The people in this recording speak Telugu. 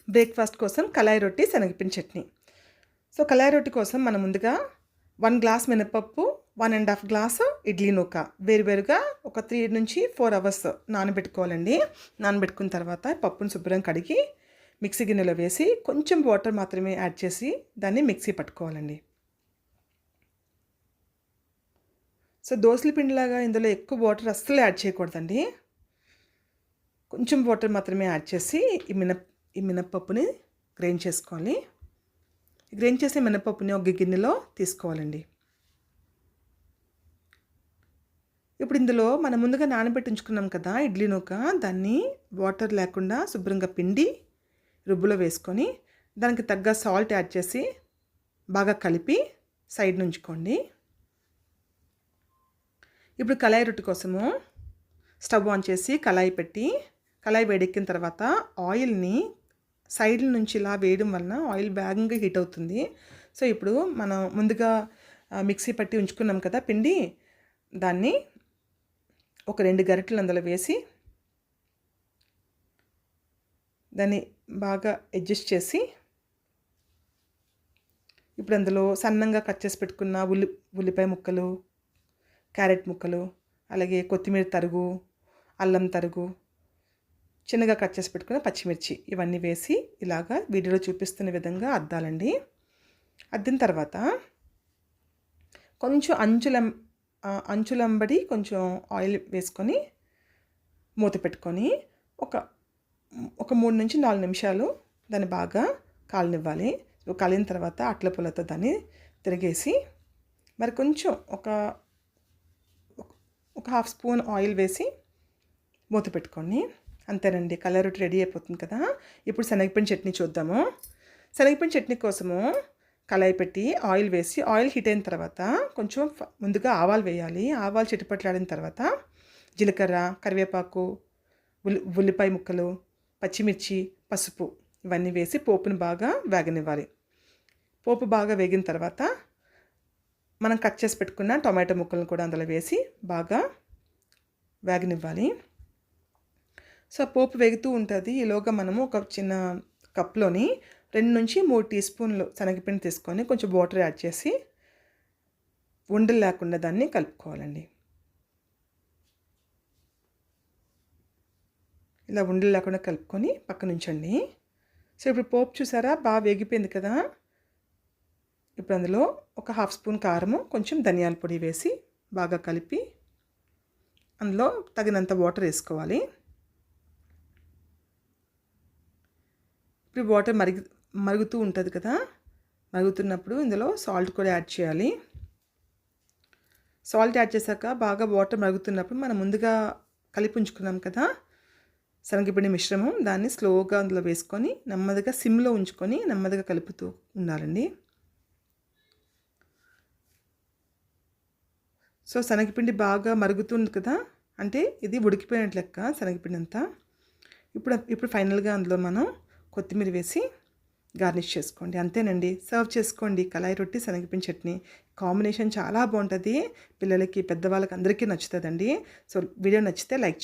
బ్రేక్ఫాస్ట్ కోసం కళాయి రొట్టి శనగపిండి చట్నీ. సో కళాయి రొట్టి కోసం మనం ముందుగా 1 గ్లాస్ మినపప్పు, 1.5 గ్లాసు ఇడ్లీ నూక వేరువేరుగా ఒక 3 నుంచి 4 అవర్స్ నానబెట్టుకోవాలండి. నానబెట్టుకున్న తర్వాత పప్పును శుభ్రం కడిగి మిక్సీ గిన్నెలో వేసి కొంచెం వాటర్ మాత్రమే యాడ్ చేసి దాన్ని మిక్సీ పట్టుకోవాలండి. సో దోసల పిండిలాగా ఇందులో ఎక్కువ వాటర్ అస్సలు యాడ్ చేయకూడదండి. కొంచెం వాటర్ మాత్రమే యాడ్ చేసి ఈ మినపప్పుని గ్రైండ్ చేసుకోవాలి. గ్రైండ్ చేసే మినపప్పుని ఒక గిన్నెలో తీసుకోవాలండి. ఇప్పుడు ఇందులో మనం ముందుగా నానబెట్టి ఉంచుకున్నాం కదా ఇడ్లీ నూక, దాన్ని వాటర్ లేకుండా శుభ్రంగా పిండి రుబ్బులో వేసుకొని దానికి తగ్గ సాల్ట్ యాడ్ చేసి బాగా కలిపి సైడ్ ఉంచుకోండి. ఇప్పుడు కళాయి రొట్టె కోసము స్టవ్ ఆన్ చేసి కళాయి పెట్టి కళాయి వేడెక్కిన తర్వాత ఆయిల్ని సైడ్ నుంచి ఇలా వేయడం వలన ఆయిల్ వేగంగా హీట్ అవుతుంది. సో ఇప్పుడు మనం ముందుగా మిక్సీ పట్టి ఉంచుకున్నాం కదా పిండి, దాన్ని ఒక 2 గరిటెలు అందులో వేసి దాన్ని బాగా అడ్జస్ట్ చేసి ఇప్పుడు అందులో సన్నంగా కట్ చేసి పెట్టుకున్న ఉల్లిపాయ ముక్కలు, క్యారెట్ ముక్కలు, అలాగే కొత్తిమీర తరుగు, అల్లం తరుగు, చిన్నగా కట్ చేసి పెట్టుకున్న పచ్చిమిర్చి ఇవన్నీ వేసి ఇలాగా వీడియోలో చూపిస్తున్న విధంగా అద్దాలండి. అద్దిన తర్వాత కొంచెం అంచులంబడి కొంచెం ఆయిల్ వేసుకొని మూత పెట్టుకొని ఒక 3 నుంచి 4 నిమిషాలు దాన్ని బాగా కాలనివ్వాలి. కాలిన తర్వాత అట్ల పుల్లతో దాన్ని తిరిగేసి మరి కొంచెం ఒక హాఫ్ స్పూన్ ఆయిల్ వేసి మూత పెట్టుకొని అంతేనండి, కళాయి రొట్టి రెడీ అయిపోతుంది కదా. ఇప్పుడు శనగపిండి చట్నీ చూద్దాము. శనగపిండి చట్నీ కోసము కళాయి పెట్టి ఆయిల్ వేసి ఆయిల్ హీట్ అయిన తర్వాత కొంచెం ముందుగా ఆవాలు వేయాలి. ఆవాలు చిటపట్లాడిన తర్వాత జీలకర్ర, కరివేపాకు, ఉల్లిపాయ ముక్కలు, పచ్చిమిర్చి, పసుపు ఇవన్నీ వేసి పోపును బాగా వేగనివ్వాలి. పోపు బాగా వేగిన తర్వాత మనం కట్ చేసి పెట్టుకున్న టొమాటో ముక్కలను కూడా అందులో వేసి బాగా వేగనివ్వాలి. సో పోపు వేగుతూ ఉంటుంది. ఈలోగా మనము ఒక చిన్న కప్లోని 2 నుంచి 3 టీ స్పూన్లు శనగపిండి తీసుకొని కొంచెం వాటర్ యాడ్ చేసి ఉండలు లేకుండా దాన్ని కలుపుకోవాలండి. ఇలా ఉండలు లేకుండా కలుపుకొని పక్కన ఉంచండి. సో ఇప్పుడు పోపు చూసారా బాగా వేగిపోయింది కదా. ఇప్పుడు అందులో ఒక హాఫ్ స్పూన్ కారము, కొంచెం ధనియాల పొడి వేసి బాగా కలిపి అందులో తగినంత వాటర్ వేసుకోవాలి. ఇప్పుడు వాటర్ మరుగుతూ ఉంటుంది కదా, మరుగుతున్నప్పుడు ఇందులో సాల్ట్ కూడా యాడ్ చేయాలి. సాల్ట్ యాడ్ చేశాక బాగా వాటర్ మరుగుతున్నప్పుడు మనం ముందుగా కలిపి ఉంచుకున్నాం కదా శనగపిండి మిశ్రమం, దాన్ని స్లోగా అందులో వేసుకొని నెమ్మదిగా సిమ్లో ఉంచుకొని నెమ్మదిగా కలుపుతూ ఉండాలండి. సో శనగపిండి బాగా మరుగుతుంది కదా, అంటే ఇది ఉడికిపోయినట్లు లెక్క శనగపిండి అంతా. ఇప్పుడు ఫైనల్గా అందులో మనం కొత్తిమీర వేసి గార్నిష్ చేసుకోండి. అంతేనండి, సర్వ్ చేసుకోండి. కళాయి రొట్టి శనగపిండి చట్నీ కాంబినేషన్ చాలా బాగుంటుంది. పిల్లలకి, పెద్దవాళ్ళకి అందరికీ నచ్చుతుందండి. సో వీడియో నచ్చితే లైక్ చేయండి.